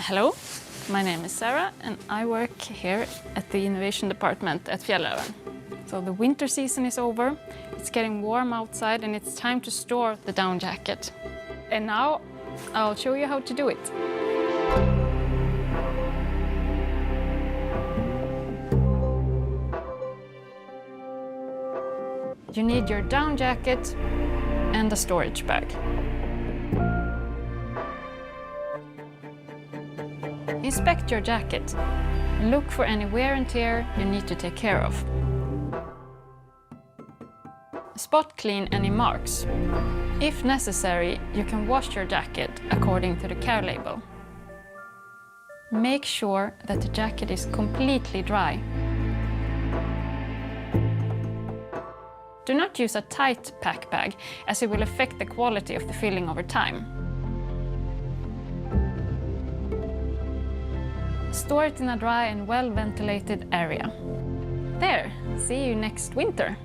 Hello, my name is Sarah and I work here at the innovation department at Fjällräven. So the winter season is over, it's getting warm outside and it's time to store the down jacket. And now I'll show you how to do it. You need your down jacket and a storage bag. Inspect your jacket and look for any wear and tear you need to take care of. Spot clean any marks. If necessary, you can wash your jacket according to the care label. Make sure that the jacket is completely dry. Do not use a tight pack bag, as it will affect the quality of the filling over time. Store it in a dry and well-ventilated area. There, see you next winter!